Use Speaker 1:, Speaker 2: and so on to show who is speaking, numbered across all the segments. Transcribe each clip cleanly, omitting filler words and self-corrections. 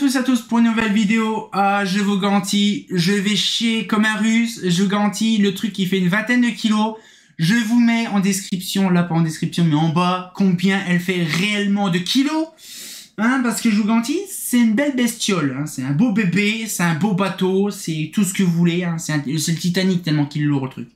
Speaker 1: tous à tous pour une nouvelle vidéo. Ah, je vous garantis, je vais chier comme un russe. Je vous garantis, le truc qui fait une vingtaine de kilos. Je vous mets en description, là pas en description mais en bas, combien elle fait réellement de kilos. Hein, parce que je vous garantis, c'est une belle bestiole. Hein. C'est un beau bébé, c'est un beau bateau, c'est tout ce que vous voulez. Hein. C'est le Titanic tellement qu'il est lourd le truc.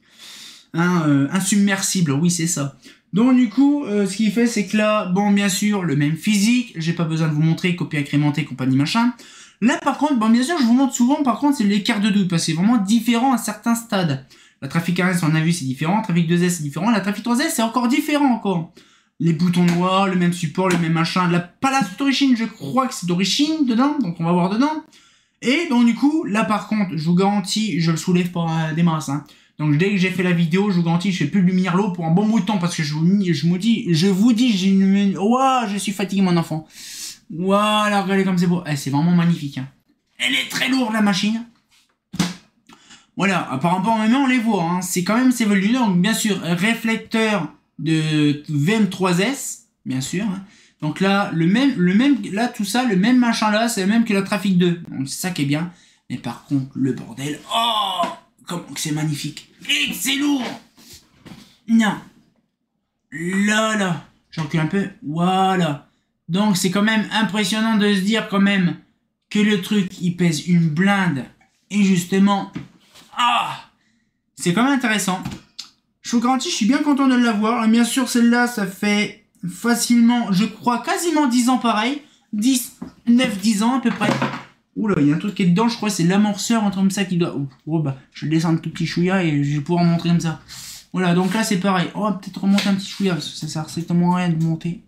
Speaker 1: Hein, insubmersible, oui c'est ça. Donc du coup, ce qu'il fait, c'est que là, bon bien sûr, le même physique, j'ai pas besoin de vous montrer, copie incrémentée, compagnie machin. Là par contre, bon bien sûr, je vous montre souvent, par contre, c'est l'écart de douille, parce que c'est vraiment différent à certains stades. La Trafic RS, on a vu, c'est différent, la Trafic 2S, c'est différent, la Trafic 3S, c'est encore différent encore. Les boutons noirs, le même support, le même machin, la palette d'origine, je crois que c'est d'origine dedans, donc on va voir dedans. Et donc du coup, là par contre, je vous garantis, je le soulève par des masses, hein. Donc dès que j'ai fait la vidéo, je vous garantis, je fais plus de lumière l'eau pour un bon bout de temps parce que je vous dis, j'ai une... Ouah, je suis fatigué mon enfant. Voilà, regardez comme c'est beau. Eh, c'est vraiment magnifique. Hein. Elle est très lourde la machine. Voilà, par rapport à on les voit. Hein. C'est quand même, c'est volumineux. Donc bien sûr, réflecteur de VM3S, bien sûr. Hein. Donc là, là tout ça, le même machin là, c'est le même que la Trafic 2. Donc c'est ça qui est bien. Mais par contre, le bordel, oh, comment que c'est magnifique. Et que c'est lourd. Non. Là. J'en recule un peu. Voilà. Donc c'est quand même impressionnant de se dire quand même que le truc, il pèse une blinde. Et justement, c'est quand même intéressant. Je vous garantis, je suis bien content de l'avoir. Bien sûr, celle-là, ça fait facilement, je crois, quasiment 10 ans pareil. 9-10 ans à peu près. Oula, il y a un truc qui est dedans, je crois que c'est l'amorceur, un truc comme ça qui doit... Oh bah, je descends un tout petit chouïa et je vais pouvoir montrer comme ça. Voilà, donc là c'est pareil. On va peut-être remonter un petit chouïa parce que ça sert strictement à rien de monter.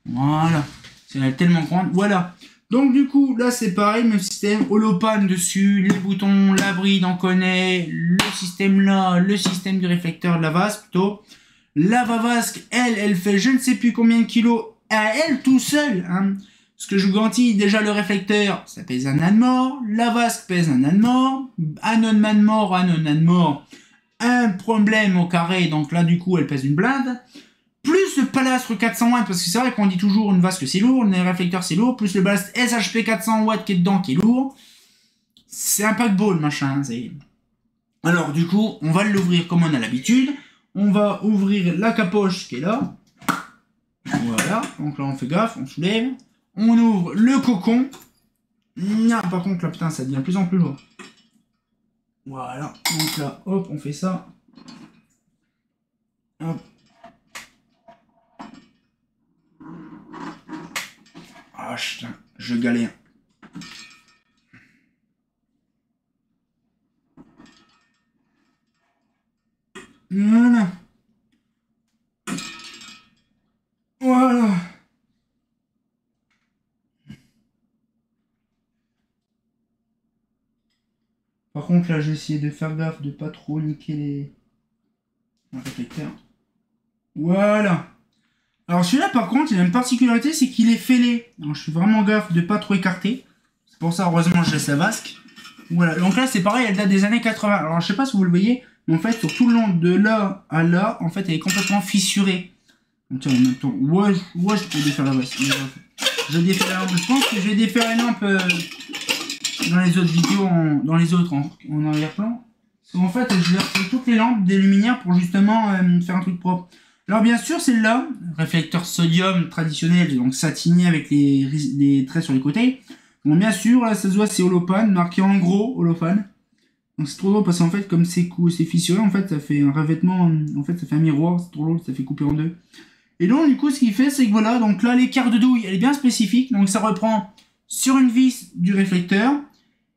Speaker 1: Voilà, c'est tellement grande. Voilà, donc du coup, là c'est pareil, même système, holopan dessus, les boutons, la bride, on connaît, le système là, le système du réflecteur de la vasque plutôt. La vasque, elle fait je ne sais plus combien de kilos à elle tout seul, hein. Ce que je vous garantis, déjà le réflecteur, ça pèse un âne mort, la vasque pèse un âne mort, âne mort, un problème au carré, donc là du coup elle pèse une blinde, plus le palastre 400 watts, parce que c'est vrai qu'on dit toujours une vasque c'est lourd, le réflecteur c'est lourd, plus le ballast SHP 400 watts qui est dedans qui est lourd, c'est un paquebot le machin, c'est... Alors du coup, on va l'ouvrir comme on a l'habitude, on va ouvrir la capoche qui est là, voilà, donc là on fait gaffe, on soulève. On ouvre le cocon. Non, par contre, là, putain, ça devient de plus en plus lourd. Voilà. Donc là, hop, on fait ça. Hop. Ah, putain, je galère. Voilà. Voilà. Par contre, là, j'ai essayé de faire gaffe de pas trop niquer les réflecteurs. Voilà. Alors, celui-là, par contre, il a une particularité, c'est qu'il est fêlé. Alors, je fais vraiment gaffe de pas trop écarter. C'est pour ça, heureusement, je laisse la vasque. Voilà. Donc là, c'est pareil, elle date des années 80. Alors, je sais pas si vous le voyez, mais en fait, sur tout le long de là à là, en fait, elle est complètement fissurée. Donc, tiens, en même temps, ouais, je peux défaire la vasque. Je défais la lampe. Je pense que je vais défaire la lampe... dans les autres vidéos, en arrière-plan. En fait, je vais refaire toutes les lampes des luminaires pour justement faire un truc propre. Alors bien sûr, celle-là, réflecteur sodium traditionnel, donc satiné avec les traits sur les côtés. Bon, bien sûr, là, ça se voit, c'est holopan, marqué en gros, holopan. Donc c'est trop drôle parce qu'en fait, comme c'est fissuré, en fait, ça fait un revêtement, en fait, ça fait un miroir, c'est trop drôle, ça fait couper en deux. Et donc, du coup, ce qu'il fait, c'est que voilà, donc là, l'écart de douille, elle est bien spécifique, donc ça reprend sur une vis du réflecteur.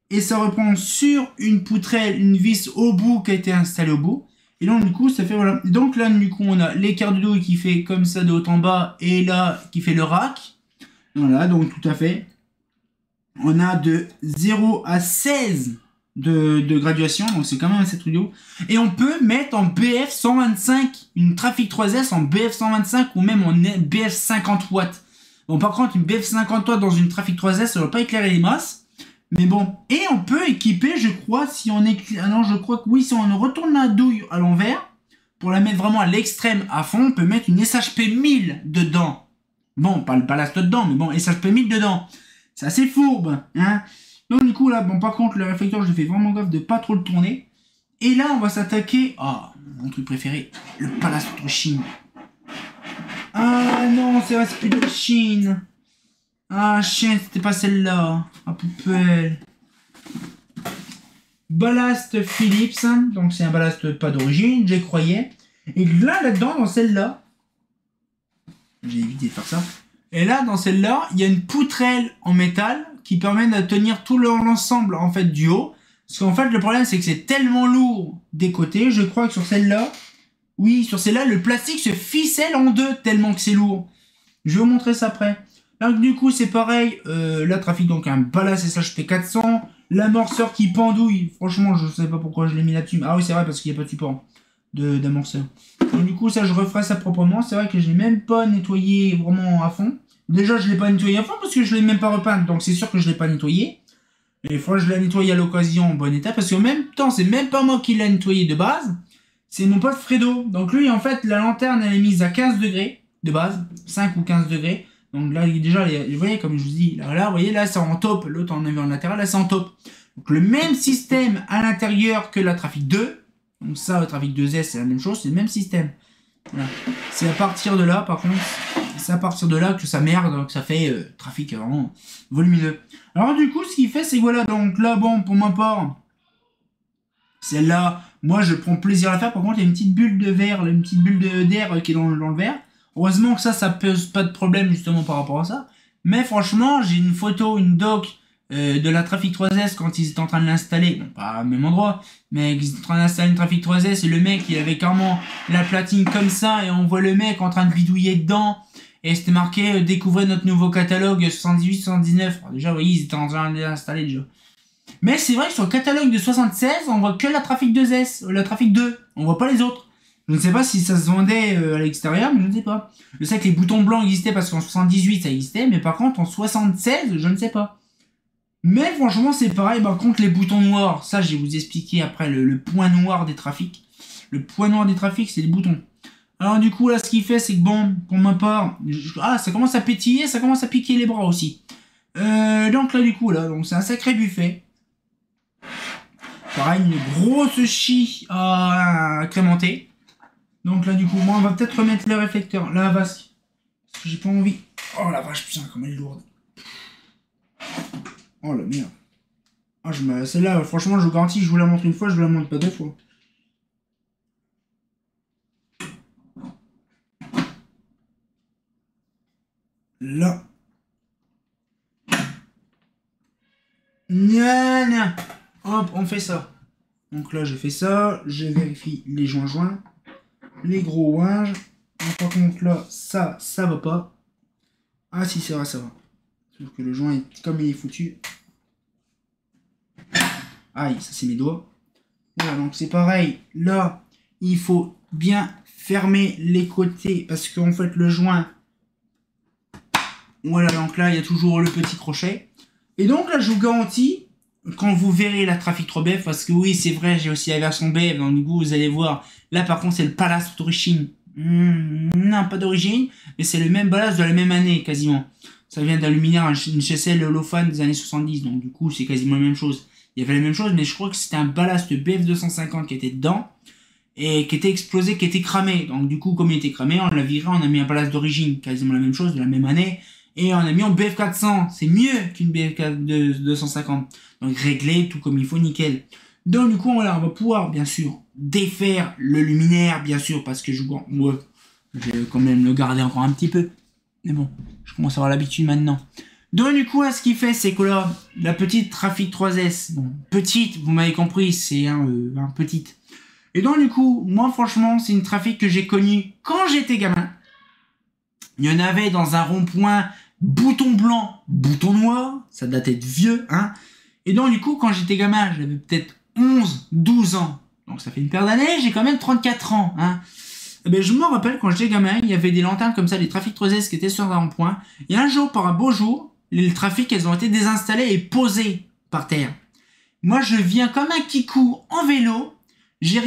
Speaker 1: Et ça reprend sur une poutrelle, une vis au bout qui a été installée au bout. Et donc du coup ça fait voilà. Donc là du coup on a l'écart de douille qui fait comme ça de haut en bas. Et là qui fait le rack. Voilà, donc tout à fait. On a de 0 à 16 de graduation. Donc c'est quand même assez truc. Et on peut mettre en BF 125 une Trafic 3S en BF 125 ou même en BF 50 watts. Bon par contre une BF 50 watts dans une Trafic 3S ça va pas éclairer les masses. Mais bon, et on peut équiper, je crois, si on je crois que oui, si on retourne la douille à l'envers, pour la mettre vraiment à l'extrême à fond, on peut mettre une SHP 1000 dedans. Bon, pas le ballast dedans, mais bon, SHP 1000 dedans. C'est assez fourbe, hein. Donc du coup là, bon par contre le réflecteur, je fais vraiment gaffe de pas trop le tourner. Et là on va s'attaquer à mon truc préféré, le Palace de Chine. Ah non, c'est la Speed de Chine. Ah chien, c'était pas celle-là. Ah poubelle. Ballast Philips, donc c'est un ballast pas d'origine, j'y croyais. Et là-dedans, dans celle-là, j'ai évité de faire ça. Et là, dans celle-là, il y a une poutrelle en métal qui permet de tenir tout l'ensemble en fait du haut. Parce qu'en fait, le problème, c'est que c'est tellement lourd des côtés. Je crois que sur celle-là, oui, sur celle-là, le plastique se ficelle en deux tellement que c'est lourd. Je vais vous montrer ça après. Donc du coup, c'est pareil. Là, trafic donc un ballast SHP 400. L'amorceur qui pendouille. Franchement, je sais pas pourquoi je l'ai mis là-dessus. Ah oui, c'est vrai, parce qu'il n'y a pas de support d'amorceur. Donc du coup, ça, je referai ça proprement. C'est vrai que je l'ai même pas nettoyé vraiment à fond. Déjà, je l'ai pas nettoyé à fond parce que je l'ai même pas repeint. Donc c'est sûr que je l'ai pas nettoyé. Et des fois, je l'ai nettoyé à l'occasion en bon état. Parce qu'en même temps, c'est même pas moi qui l'ai nettoyé de base. C'est mon pote Fredo. Donc lui, en fait, la lanterne, elle est mise à 15 degrés de base. 5 ou 15 degrés. Donc là, déjà, vous voyez, comme je vous dis, là, vous voyez, là, c'est en top. L'autre en environ latéral, là, c'est en top. Donc le même système à l'intérieur que la Trafic 2. Donc ça, le Trafic 2S, c'est la même chose, c'est le même système. Voilà. C'est à partir de là, par contre, c'est à partir de là que ça merde, que ça fait trafic vraiment volumineux. Alors du coup, ce qu'il fait, c'est que voilà, donc là, bon, pour ma part, celle-là, moi, je prends plaisir à la faire. Par contre, il y a une petite bulle de verre, une petite bulle d'air qui est dans le verre. Heureusement que ça pose pas de problème justement par rapport à ça. Mais franchement, j'ai une photo, une doc de la Trafic 3S quand ils étaient en train de l'installer. Bon, pas au même endroit, mais ils étaient en train d'installer une Trafic 3S et le mec, il avait carrément la platine comme ça et on voit le mec en train de bidouiller dedans. Et c'était marqué découvrez notre nouveau catalogue 78-79. Déjà, vous voyez, ils étaient en train de l'installer déjà. Mais c'est vrai que sur le catalogue de 76, on voit que la Trafic 2S, la Trafic 2. On voit pas les autres. Je ne sais pas si ça se vendait à l'extérieur, mais je ne sais pas. Je sais que les boutons blancs existaient parce qu'en 78 ça existait, mais par contre en 76, je ne sais pas. Mais franchement c'est pareil, par contre les boutons noirs, ça je vais vous expliquer après le point noir des trafics. Le point noir des trafics, c'est les boutons. Alors du coup là ce qu'il fait c'est que bon, pour ma part, ah ça commence à pétiller, ça commence à piquer les bras aussi. Donc là du coup là, donc c'est un sacré buffet. Pareil, une grosse chie à incrémenter. Donc là du coup, moi on va peut-être remettre le réflecteur, la vasque. Parce que j'ai pas envie. Oh la vache, putain, comme elle est lourde. Oh la merde. Ah, celle-là, franchement, je vous garantis, je vous la montre une fois, je vous la montre pas deux fois. Là. Nya. Hop, on fait ça. Donc là, je fais ça, je vérifie les joints. Les gros ouinges. Par contre là, ça va pas. Ah si, ça va, ça va. Sauf que le joint, comme il est foutu. Aïe, ça c'est mes doigts. Voilà, donc c'est pareil. Là, il faut bien fermer les côtés. Parce qu'en fait, le joint... Voilà, donc là, il y a toujours le petit crochet. Et donc là, je vous garantis, quand vous verrez la Trafic 3BF, parce que oui, c'est vrai, j'ai aussi la version BF, donc du coup, vous allez voir, là par contre, c'est le Palace d'origine. Non, pas d'origine, mais c'est le même ballast de la même année, quasiment. Ça vient d'Aluminaire, une Chessel Holophane des années 70, donc du coup, c'est quasiment la même chose. Il y avait la même chose, mais je crois que c'était un ballast BF250 qui était dedans, et qui était explosé, qui était cramé. Donc du coup, comme il était cramé, on l'a viré, on a mis un ballast d'origine, quasiment la même chose, de la même année, et on a mis en BF400, c'est mieux qu'une BF250. Donc réglé, tout comme il faut, nickel. Donc du coup, voilà, on va pouvoir, bien sûr, défaire le luminaire, bien sûr, parce que je vais quand même le garder encore un petit peu. Mais bon, je commence à avoir l'habitude maintenant. Donc du coup, là, ce qu'il fait, c'est que là, la petite Trafic 3S, bon, petite, vous m'avez compris, c'est un petite. Et donc du coup, moi franchement, c'est une Trafic que j'ai connue quand j'étais gamin. Il y en avait dans un rond-point, bouton blanc, bouton noir, ça datait de vieux, hein. Et donc du coup, quand j'étais gamin, j'avais peut-être 11, 12 ans. Donc ça fait une paire d'années, j'ai quand même 34 ans, hein. Et ben, je me rappelle, quand j'étais gamin, il y avait des lanternes comme ça, les Trafic 3S qui étaient sur un rond-point. Et un jour, par un beau jour, les Trafic, elles ont été désinstallées et posées par terre. Moi, je viens comme un kikou en vélo. J'ai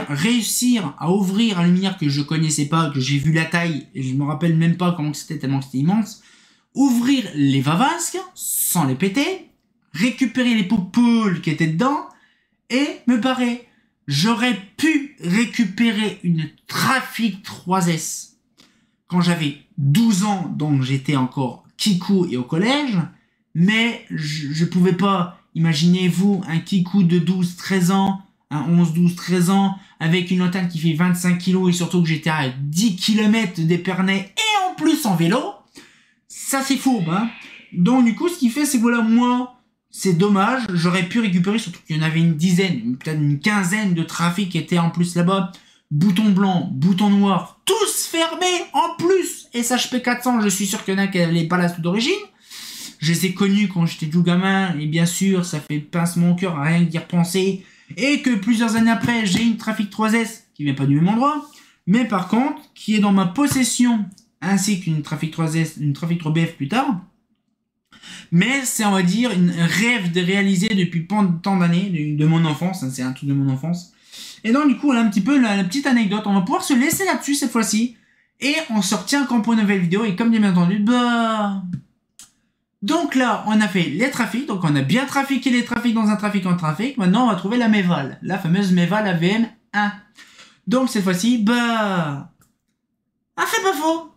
Speaker 1: réussir à ouvrir un luminaire que je connaissais pas, que j'ai vu la taille, et je me rappelle même pas comment c'était, tellement que c'était immense. ouvrir les vavasques sans les péter, récupérer les poupoules qui étaient dedans et me barrer. J'aurais pu récupérer une Trafic 3S quand j'avais 12 ans, donc j'étais encore kikou et au collège, mais je pouvais pas. Imaginez-vous un kikou de 12-13 ans, un 11-12-13 ans, avec une otane qui fait 25 kg et surtout que j'étais à 10 km d'Épernay et en plus en vélo. Ça c'est fourbe, hein. Donc du coup ce qui fait c'est que voilà, moi c'est dommage, j'aurais pu récupérer, surtout qu'il y en avait une dizaine, peut-être une quinzaine de trafics qui étaient en plus là-bas, bouton blanc, bouton noir, tous fermés en plus, SHP 400, je suis sûr qu'il y en a qui n'avaient pas la d'origine. Je les ai connus quand j'étais tout gamin, et bien sûr ça fait pince mon cœur à rien d'y repenser, et que plusieurs années après j'ai une Trafic 3S qui vient pas du même endroit, mais par contre qui est dans ma possession, ainsi qu'une Trafic 3S, une Trafic 3BF plus tard. Mais c'est, on va dire, un rêve de réaliser depuis tant d'années, de mon enfance, hein, c'est un truc de mon enfance. Et donc du coup, voilà un petit peu la petite anecdote, on va pouvoir se laisser là-dessus cette fois-ci, et on se retient quand pour une nouvelle vidéo, et comme bien entendu, bah... Donc là, on a fait les trafics, donc on a bien trafiqué les trafics dans un trafic en trafic, maintenant on va trouver la Meval, la fameuse Meval AVM 1. Donc cette fois-ci, bah... Ah, c'est pas faux.